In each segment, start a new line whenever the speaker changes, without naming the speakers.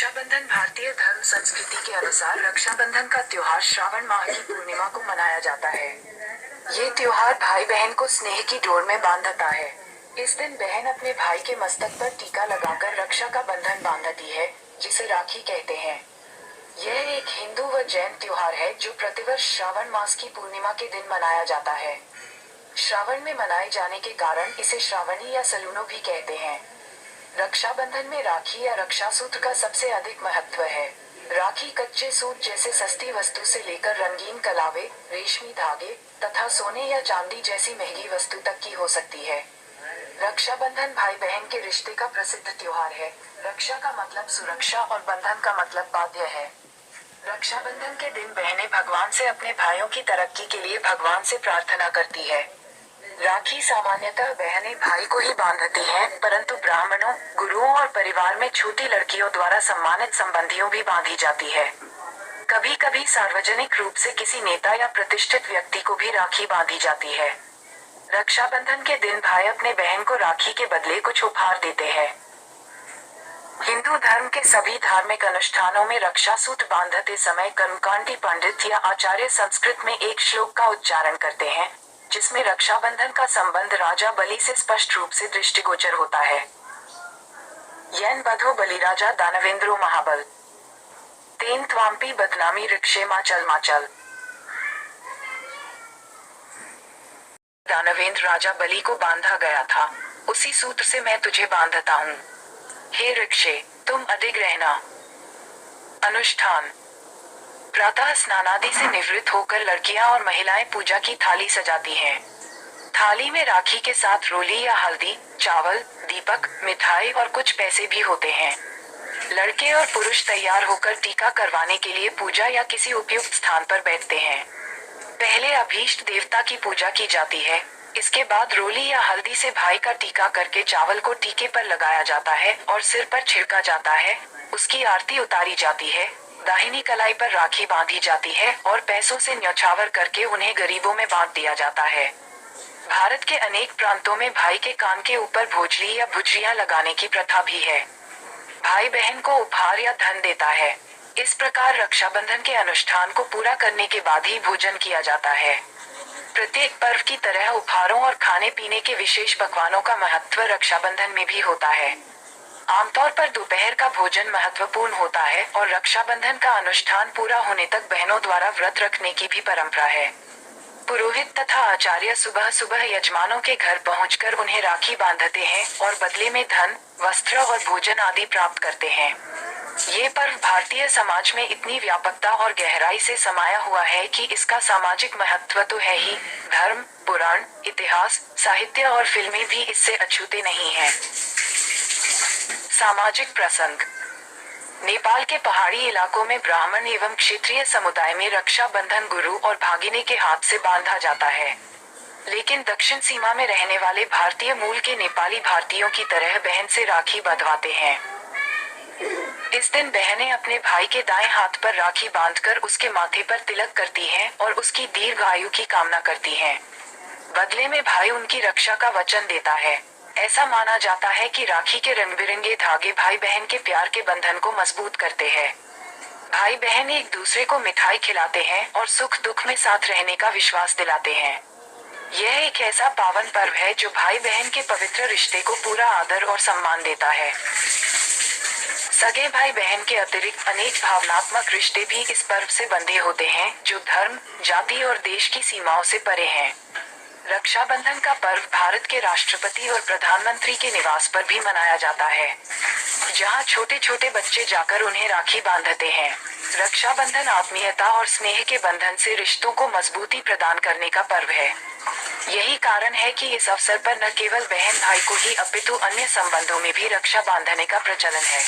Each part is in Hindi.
रक्षाबंधन भारतीय धर्म संस्कृति के अनुसार रक्षाबंधन का त्योहार श्रावण माह की पूर्णिमा को मनाया जाता है। ये त्योहार भाई बहन को स्नेह की डोर में बांधता है। इस दिन बहन अपने भाई के मस्तक पर टीका लगाकर रक्षा का बंधन बांधती है, जिसे राखी कहते हैं। यह एक हिंदू व जैन त्योहार है जो प्रतिवर्ष श्रावण मास की पूर्णिमा के दिन मनाया जाता है। श्रावण में मनाए जाने के कारण इसे श्रावणी या सलूनो भी कहते हैं। रक्षाबंधन में राखी या रक्षा सूत्र का सबसे अधिक महत्व है। राखी कच्चे सूत जैसे सस्ती वस्तु से लेकर रंगीन कलावे, रेशमी धागे तथा सोने या चांदी जैसी महंगी वस्तु तक की हो सकती है। रक्षाबंधन भाई बहन के रिश्ते का प्रसिद्ध त्योहार है। रक्षा का मतलब सुरक्षा और बंधन का मतलब बाध्य है। रक्षाबंधन के दिन बहनें भगवान से अपने भाइयों की तरक्की के लिए भगवान से प्रार्थना करती है। राखी सामान्यतः बहनें भाई को ही बांधती हैं, परंतु ब्राह्मणों, गुरुओं और परिवार में छोटी लड़कियों द्वारा सम्मानित संबंधियों भी बांधी जाती है। कभी कभी सार्वजनिक रूप से किसी नेता या प्रतिष्ठित व्यक्ति को भी राखी बांधी जाती है। रक्षाबंधन के दिन भाई अपने बहन को राखी के बदले कुछ उपहार देते हैं। हिंदू धर्म के सभी धार्मिक अनुष्ठानों में रक्षा सूत्र बांधते समय कर्मकांडी पंडित या आचार्य संस्कृत में एक श्लोक का उच्चारण करते हैं, जिसमें रक्षाबंधन का संबंध राजा बलि से स्पष्ट रूप से दृष्टिगोचर होता है। येन बधो बलिराजा दानवेंद्रो महाबल, तेन त्वाम्पि बदनामी ऋक्षे माचल माचल। दानवेंद्र राजा बलि को बांधा गया था, उसी सूत्र से मैं तुझे बांधता हूँ। हे ऋक्षे, तुम अडिग रहना। अनुष्ठान। प्रातः स्नानादि से निवृत्त होकर लड़कियां और महिलाएं पूजा की थाली सजाती हैं। थाली में राखी के साथ रोली या हल्दी, चावल, दीपक, मिठाई और कुछ पैसे भी होते हैं। लड़के और पुरुष तैयार होकर टीका करवाने के लिए पूजा या किसी उपयुक्त स्थान पर बैठते हैं। पहले अभीष्ट देवता की पूजा की जाती है। इसके बाद रोली या हल्दी से भाई का टीका करके चावल को टीके पर लगाया जाता है और सिर पर छिड़का जाता है। उसकी आरती उतारी जाती है, दाहिनी कलाई पर राखी बांधी जाती है और पैसों से न्यौछावर करके उन्हें गरीबों में बांट दिया जाता है। भारत के अनेक प्रांतों में भाई के कान के ऊपर भोजली या भुजरियां लगाने की प्रथा भी है। भाई बहन को उपहार या धन देता है। इस प्रकार रक्षाबंधन के अनुष्ठान को पूरा करने के बाद ही भोजन किया जाता है। प्रत्येक पर्व की तरह उपहारों और खाने पीने के विशेष पकवानों का महत्व रक्षाबंधन में भी होता है। आमतौर पर दोपहर का भोजन महत्वपूर्ण होता है और रक्षाबंधन का अनुष्ठान पूरा होने तक बहनों द्वारा व्रत रखने की भी परंपरा है। पुरोहित तथा आचार्य सुबह सुबह यजमानों के घर पहुंचकर उन्हें राखी बांधते हैं और बदले में धन, वस्त्र और भोजन आदि प्राप्त करते हैं। ये पर्व भारतीय समाज में इतनी व्यापकता और गहराई से समाया हुआ है कि इसका सामाजिक महत्व तो है ही, धर्म, पुराण, इतिहास, साहित्य और फिल्में भी इससे अछूते नहीं हैं। सामाजिक प्रसंग। नेपाल के पहाड़ी इलाकों में ब्राह्मण एवं क्षेत्रीय समुदाय में रक्षाबंधन गुरु और भागिने के हाथ से बांधा जाता है। लेकिन दक्षिण सीमा में रहने वाले भारतीय मूल के नेपाली भारतीयों की तरह बहन से राखी बंधवाते हैं। इस दिन बहनें अपने भाई के दाएं हाथ पर राखी बांधकर उसके माथे पर तिलक करती हैं और उसकी दीर्घ आयु की कामना करती हैं। बदले में भाई उनकी रक्षा का वचन देता है। ऐसा माना जाता है कि राखी के रंग बिरंगे धागे भाई बहन के प्यार के बंधन को मजबूत करते हैं। भाई बहन एक दूसरे को मिठाई खिलाते हैं और सुख दुख में साथ रहने का विश्वास दिलाते हैं। यह एक ऐसा पावन पर्व है जो भाई बहन के पवित्र रिश्ते को पूरा आदर और सम्मान देता है। सगे भाई बहन के अतिरिक्त अनेक भावनात्मक रिश्ते भी इस पर्व से बंधे होते हैं, जो धर्म, जाति और देश की सीमाओं से परे हैं। रक्षाबंधन का पर्व भारत के राष्ट्रपति और प्रधानमंत्री के निवास पर भी मनाया जाता है, जहां छोटे छोटे बच्चे जाकर उन्हें राखी बांधते हैं। रक्षाबंधन आत्मीयता और स्नेह के बंधन से रिश्तों को मजबूती प्रदान करने का पर्व है। यही कारण है कि इस अवसर पर न केवल बहन भाई को ही अपितु अन्य संबंधों में भी रक्षा बांधने का प्रचलन है।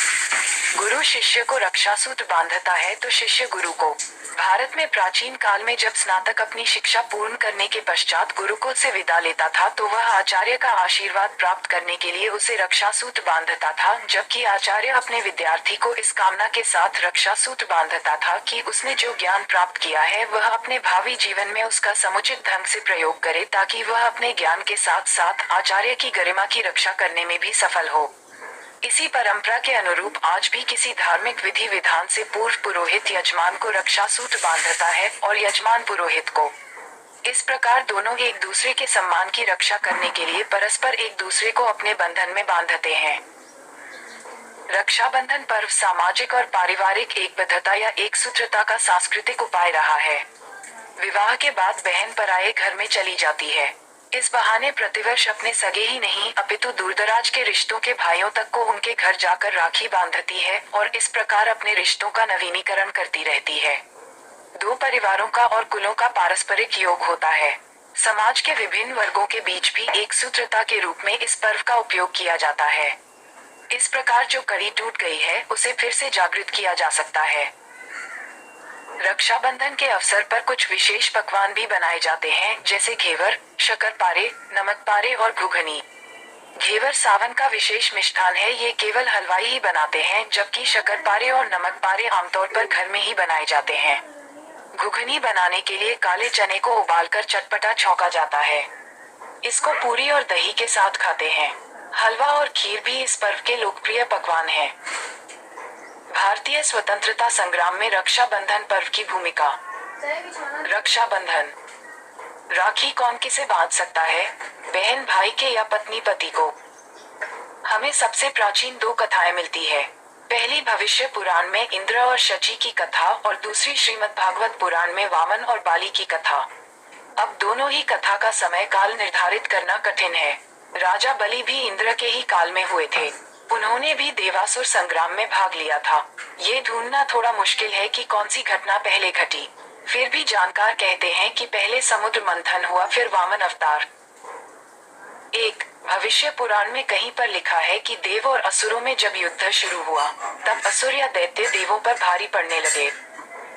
गुरु शिष्य को रक्षा सूत्र बांधता है तो शिष्य गुरु को। भारत में प्राचीन काल में जब स्नातक अपनी शिक्षा पूर्ण करने के पश्चात गुरुकुल से विदा लेता था तो वह आचार्य का आशीर्वाद प्राप्त करने के लिए उसे रक्षा सूत्र बांधता था, जबकि आचार्य अपने विद्यार्थी को इस कामना के साथ रक्षा सूत्र बांधता था कि उसने जो ज्ञान प्राप्त किया है वह अपने भावी जीवन में उसका समुचित ढंग से प्रयोग करे, ताकि वह अपने ज्ञान के साथ साथ आचार्य की गरिमा की रक्षा करने में भी सफल हो। इसी परंपरा के अनुरूप आज भी किसी धार्मिक विधि विधान से पूर्व पुरोहित यजमान को रक्षा सूत्र बांधता है और यजमान पुरोहित को। इस प्रकार दोनों एक दूसरे के सम्मान की रक्षा करने के लिए परस्पर एक दूसरे को अपने बंधन में बांधते हैं। रक्षाबंधन पर्व सामाजिक और पारिवारिक एकबद्धता या एकसूत्रता का सांस्कृतिक उपाय रहा है। विवाह के बाद बहन पराये घर में चली जाती है। इस बहाने प्रतिवर्ष अपने सगे ही नहीं अपितु दूरदराज के रिश्तों के भाइयों तक को उनके घर जाकर राखी बांधती है और इस प्रकार अपने रिश्तों का नवीनीकरण करती रहती है। दो परिवारों का और कुलों का पारस्परिक योग होता है। समाज के विभिन्न वर्गों के बीच भी एकसूत्रता के रूप में इस पर्व का उपयोग किया जाता है। इस प्रकार जो कड़ी टूट गई है उसे फिर से जागृत किया जा सकता है। रक्षाबंधन के अवसर पर कुछ विशेष पकवान भी बनाए जाते हैं, जैसे घेवर, शक्करपारे, नमकपारे और घुघनी। घेवर सावन का विशेष मिष्ठान है, ये केवल हलवाई ही बनाते हैं, जबकि शक्करपारे और नमकपारे आमतौर पर घर में ही बनाए जाते हैं। घुघनी बनाने के लिए काले चने को उबालकर चटपटा छौंका जाता है। इसको पूरी और दही के साथ खाते हैं। हलवा और खीर भी इस पर्व के लोकप्रिय पकवान हैं। भारतीय स्वतंत्रता संग्राम में रक्षाबंधन पर्व की भूमिका। रक्षाबंधन, राखी कौन किसे बांध सकता है, बहन भाई के या पत्नी पति को। हमें सबसे प्राचीन दो कथाएं मिलती है। पहली भविष्य पुराण में इंद्र और शची की कथा और दूसरी श्रीमद् भागवत पुराण में वामन और बाली की कथा। अब दोनों ही कथा का समय काल निर्धारित करना कठिन है। राजा बलि भी इंद्र के ही काल में हुए थे। उन्होंने भी देवासुर संग्राम में भाग लिया था। ये ढूंढना थोड़ा मुश्किल है कि कौन सी घटना पहले घटी। फिर भी जानकार कहते हैं कि पहले समुद्र मंथन हुआ, फिर वामन अवतार। एक भविष्य पुराण में कहीं पर लिखा है कि देव और असुरों में जब युद्ध शुरू हुआ, तब असुर या दैत्य देवों पर भारी पड़ने लगे।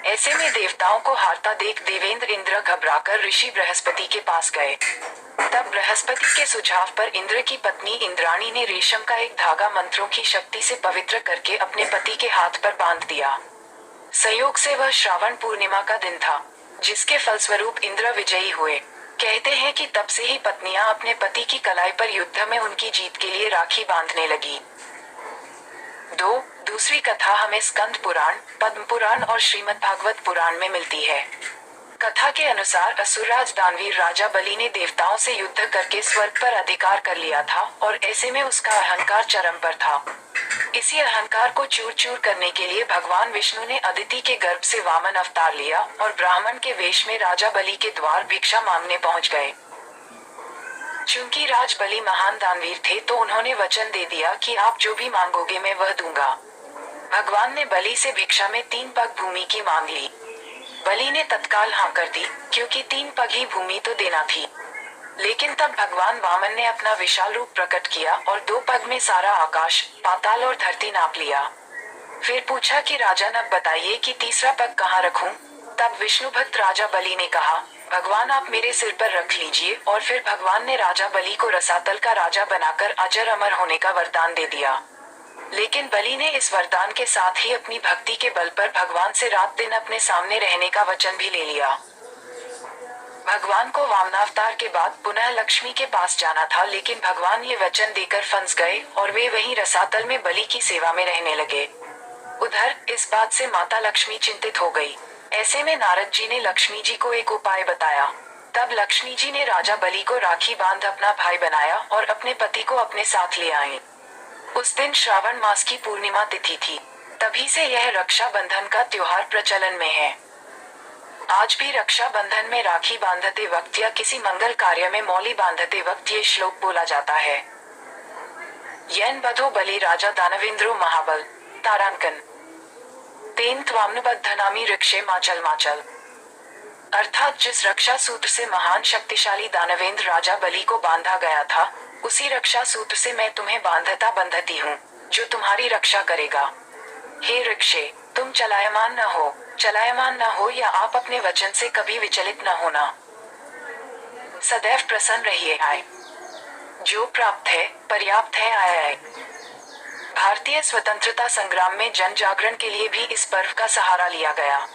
ऐसे में देवताओं को हारता देख देवेंद्र इंद्र घबराकर ऋषि बृहस्पति के पास गए। तब बृहस्पति के सुझाव पर इंद्र की पत्नी इंद्राणी ने रेशम का एक धागा मंत्रों की शक्ति से पवित्र करके अपने पति के हाथ पर बांध दिया। संयोग से वह श्रावण पूर्णिमा का दिन था, जिसके फलस्वरूप इंद्र विजयी हुए। कहते हैं कि तब से ही पत्नियां अपने पति की कलाई पर युद्ध में उनकी जीत के लिए राखी बांधने लगी। दो दूसरी कथा हमें स्कंद पुराण, पद्म पुराण और श्रीमद् भागवत पुराण में मिलती है। कथा के अनुसार असुरराज दानवीर राजा बलि ने देवताओं से युद्ध करके स्वर्ग पर अधिकार कर लिया था और ऐसे में उसका अहंकार चरम पर था। इसी अहंकार को चूर चूर करने के लिए भगवान विष्णु ने अदिति के गर्भ से वामन अवतार लिया और ब्राह्मण के वेश में राजा बलि के द्वार भिक्षा मांगने पहुंच गए। चूंकि राज बलि महान दानवीर थे तो उन्होंने वचन दे दिया कि आप जो भी मांगोगे मैं वह दूंगा। भगवान ने बलि से भिक्षा में 3 पग भूमि की मांग ली। बलि ने तत्काल हाँ कर दी, क्योंकि 3 पग ही भूमि तो देना थी। लेकिन तब भगवान वामन ने अपना विशाल रूप प्रकट किया और 2 पग में सारा आकाश, पाताल और धरती नाप लिया। फिर पूछा कि राजन अब बताइए कि तीसरा पग कहाँ रखूं? तब विष्णु भक्त राजा बलि ने कहा, भगवान आप मेरे सिर पर रख लीजिए। और फिर भगवान ने राजा बलि को रसातल का राजा बनाकर अजर अमर होने का वरदान दे दिया। लेकिन बलि ने इस वरदान के साथ ही अपनी भक्ति के बल पर भगवान से रात दिन अपने सामने रहने का वचन भी ले लिया। भगवान को वामनावतार के बाद पुनः लक्ष्मी के पास जाना था, लेकिन भगवान ये वचन देकर फंस गए और वे वहीं रसातल में बलि की सेवा में रहने लगे। उधर इस बात से माता लक्ष्मी चिंतित हो गई। ऐसे में नारद जी ने लक्ष्मी जी को एक उपाय बताया। तब लक्ष्मी जी ने राजा बलि को राखी बांध अपना भाई बनाया और अपने पति को अपने साथ ले आए। उस दिन श्रावण मास की पूर्णिमा तिथि थी। तभी से यह रक्षा बंधन का त्योहार प्रचलन में है। आज भी रक्षा बंधन में राखी बांधते वक्त या किसी मंगल कार्य में मौली बांधते वक्त ये श्लोक बोला जाता है। येन बधो बलि राजा दानवेंद्रो महाबल, तारांकन तेन त्वामनुबद्धनामि ऋक्षे माचल माचल। अर्थात जिस रक्षा सूत्र से महान शक्तिशाली दानवेंद्र राजा बलि को बांधा गया था, उसी रक्षा सूत्र से मैं तुम्हें बांधता बंधती हूँ, जो तुम्हारी रक्षा करेगा। हे ऋक्षे, तुम चलायमान न हो या आप अपने वचन से कभी विचलित न होना। सदैव प्रसन्न रहिए। आए जो प्राप्त है पर्याप्त है। आए भारतीय स्वतंत्रता संग्राम में जन जागरण के लिए भी इस पर्व का सहारा लिया गया।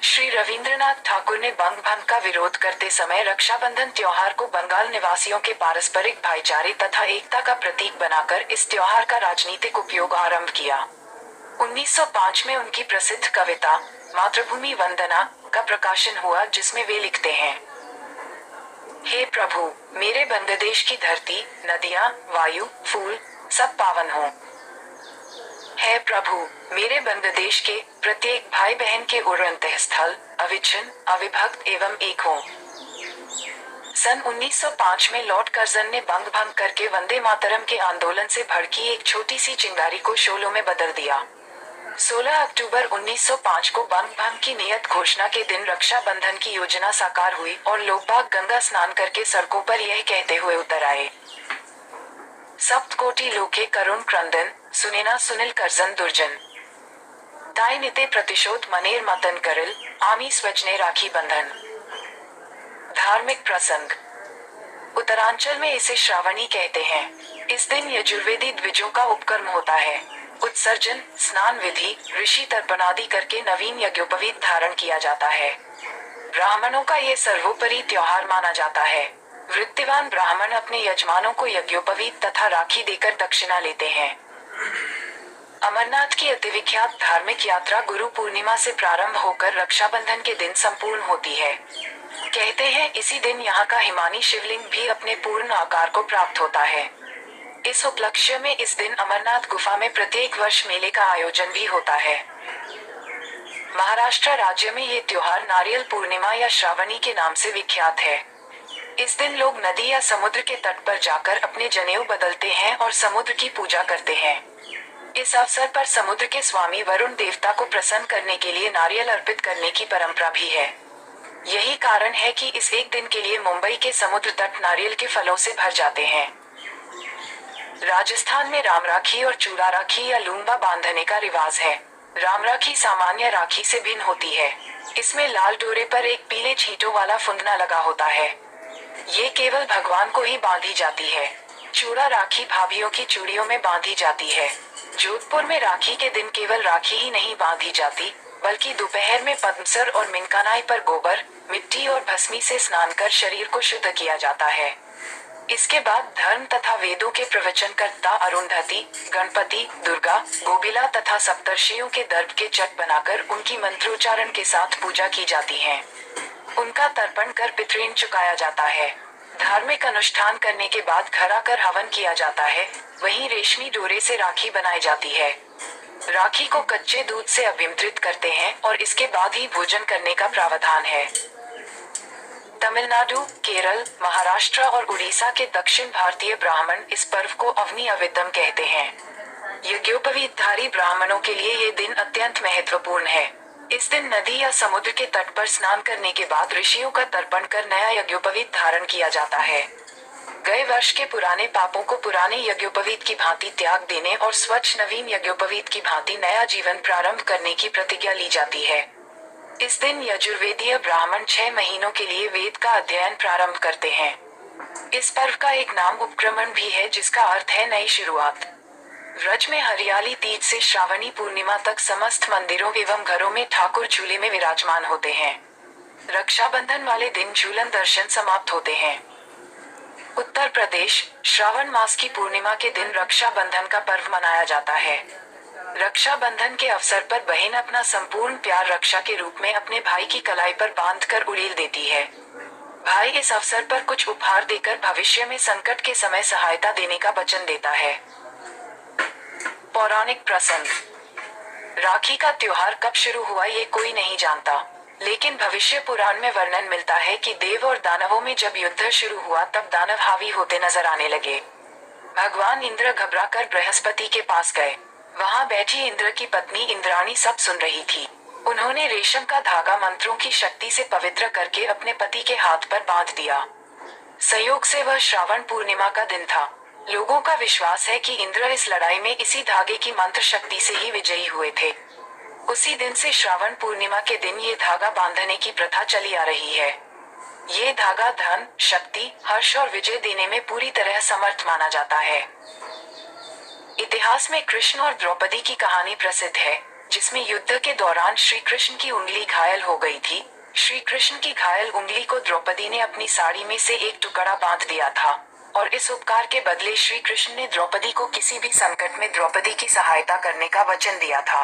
श्री रविंद्रनाथ ठाकुर ने बंग भंग का विरोध करते समय रक्षाबंधन त्योहार को बंगाल निवासियों के पारस्परिक भाईचारे तथा एकता का प्रतीक बनाकर इस त्योहार का राजनीतिक उपयोग आरंभ किया। 1905 में उनकी प्रसिद्ध कविता मातृभूमि वंदना का प्रकाशन हुआ, जिसमें वे लिखते हैं, हे प्रभु, मेरे बंगलादेश की धरती, नदियाँ, वायु, फूल सब पावन हो। हे प्रभु, मेरे बंगलादेश के प्रत्येक भाई बहन के उड़ते स्थल अविच्छिन्न, अविभक्त एवं एक हो। सन 1905 में लॉर्ड कर्जन ने बंग भंग करके वंदे मातरम के आंदोलन से भड़की एक छोटी सी चिंगारी को शोलों में बदल दिया। 16 अक्टूबर 1905 को बंग भंग की नियत घोषणा के दिन रक्षाबंधन की योजना साकार हुई और लोग बाग गंगा स्नान करके सड़कों पर यह कहते हुए उतर आए, सप्तकोटि लोके करुण क्रंदन, सुनेना सुनील कर्जन दुर्जन। ताई निते प्रतिशोध मनेर मतन करल, आमी स्वजने राखी बंधन। धार्मिक प्रसंग। उत्तरांचल में इसे श्रावणी कहते हैं। इस दिन यजुर्वेदी द्विजों का उपकर्म होता है। उत्सर्जन, स्नान विधि, ऋषि तर्पण आदि करके नवीन यज्ञोपवीत धारण किया जाता है। ब्राह्मणों का ये सर्वोपरि त्योहार माना जाता है। वृत्तिवान ब्राह्मण अपने यजमानों को यज्ञोपवीत तथा राखी देकर दक्षिणा लेते हैं। अमरनाथ की अतिविख्यात धार्मिक यात्रा गुरु पूर्णिमा से प्रारंभ होकर रक्षाबंधन के दिन संपूर्ण होती है। कहते हैं इसी दिन यहाँ का हिमानी शिवलिंग भी अपने पूर्ण आकार को प्राप्त होता है। इस उपलक्ष्य में इस दिन अमरनाथ गुफा में प्रत्येक वर्ष मेले का आयोजन भी होता है। महाराष्ट्र राज्य में ये त्योहार नारियल पूर्णिमा या श्रावणी के नाम से विख्यात है। इस दिन लोग नदी या समुद्र के तट पर जाकर अपने जनेऊ बदलते हैं और समुद्र की पूजा करते हैं। इस अवसर पर समुद्र के स्वामी वरुण देवता को प्रसन्न करने के लिए नारियल अर्पित करने की परंपरा भी है। यही कारण है कि इस एक दिन के लिए मुंबई के समुद्र तट नारियल के फलों से भर जाते हैं। राजस्थान में राम राखी और चूड़ा राखी या लूंबा बांधने का रिवाज है। राम राखी सामान्य राखी से भिन्न होती है। इसमें लाल डोरे पर एक पीले छींटों वाला फुंदना लगा होता है। ये केवल भगवान को ही बांधी जाती है। चूड़ा राखी भाभीयों की चूड़ियों में बांधी जाती है। जोधपुर में राखी के दिन केवल राखी ही नहीं बांधी जाती, बल्कि दोपहर में पद्मसर और मिनकानाई पर गोबर, मिट्टी और भस्मी से स्नान कर शरीर को शुद्ध किया जाता है। इसके बाद धर्म तथा वेदों के प्रवचनकर्ता अरुंधति, गणपति, दुर्गा, गोबिला तथा सप्तर्षियों के दर्भ के चट बनाकर उनकी मंत्रोच्चारण के साथ पूजा की जाती है। उनका तर्पण कर पितृण चुकाया जाता है। धार्मिक अनुष्ठान करने के बाद घर आकर हवन किया जाता है। वहीं रेशमी डोरे से राखी बनाई जाती है। राखी को कच्चे दूध से अभिमंत्रित करते हैं और इसके बाद ही भोजन करने का प्रावधान है। तमिलनाडु, केरल, महाराष्ट्र और उड़ीसा के दक्षिण भारतीय ब्राह्मण इस पर्व को अवनी अवितम कहते हैं। यज्ञोपवीतधारी ब्राह्मणों के लिए ये दिन अत्यंत महत्वपूर्ण है। इस दिन नदी या समुद्र के तट पर स्नान करने के बाद ऋषियों का तर्पण कर नया यज्ञोपवीत धारण किया जाता है। गए वर्ष के पुराने पापों को पुराने यज्ञोपवीत की भांति त्याग देने और स्वच्छ नवीन यज्ञोपवीत की भांति नया जीवन प्रारंभ करने की प्रतिज्ञा ली जाती है। इस दिन यजुर्वेदीय ब्राह्मण 6 महीनों के लिए वेद का अध्ययन प्रारंभ करते हैं। इस पर्व का एक नाम उपक्रमण भी है, जिसका अर्थ है नई शुरुआत। व्रज में हरियाली तीज से श्रावणी पूर्णिमा तक समस्त मंदिरों एवं घरों में ठाकुर झूले में विराजमान होते हैं। रक्षाबंधन वाले दिन झूलन दर्शन समाप्त होते हैं। उत्तर प्रदेश, श्रावण मास की पूर्णिमा के दिन रक्षाबंधन का पर्व मनाया जाता है। रक्षाबंधन के अवसर पर बहन अपना संपूर्ण प्यार रक्षा के रूप में अपने भाई की कलाई पर बांधकर उड़ेल देती है। भाई इस अवसर पर कुछ उपहार देकर भविष्य में संकट के समय सहायता देने का वचन देता है। पौराणिक प्रसंग। राखी का त्योहार कब शुरू हुआ ये कोई नहीं जानता, लेकिन भविष्य पुराण में वर्णन मिलता है कि देव और दानवों में जब युद्ध शुरू हुआ तब दानव हावी होते नजर आने लगे। भगवान इंद्र घबराकर बृहस्पति के पास गए। वहां बैठी इंद्र की पत्नी इंद्राणी सब सुन रही थी। उन्होंने रेशम का धागा मंत्रों की शक्ति से पवित्र करके अपने पति के हाथ पर बांध दिया। संयोग से वह श्रावण पूर्णिमा का दिन था। लोगों का विश्वास है कि इंद्र इस लड़ाई में इसी धागे की मंत्र शक्ति से ही विजयी हुए थे। उसी दिन से श्रावण पूर्णिमा के दिन ये धागा बांधने की प्रथा चली आ रही है। ये धागा धन, शक्ति, हर्ष और विजय देने में पूरी तरह समर्थ माना जाता है। इतिहास में कृष्ण और द्रौपदी की कहानी प्रसिद्ध है। जिसमें युद्ध के दौरान श्री कृष्ण की उंगली घायल हो गई थी। श्री कृष्ण की घायल उंगली को द्रौपदी ने अपनी साड़ी में से एक टुकड़ा बांध दिया था और इस उपकार के बदले श्री कृष्ण ने द्रौपदी को किसी भी संकट में द्रौपदी की सहायता करने का वचन दिया था।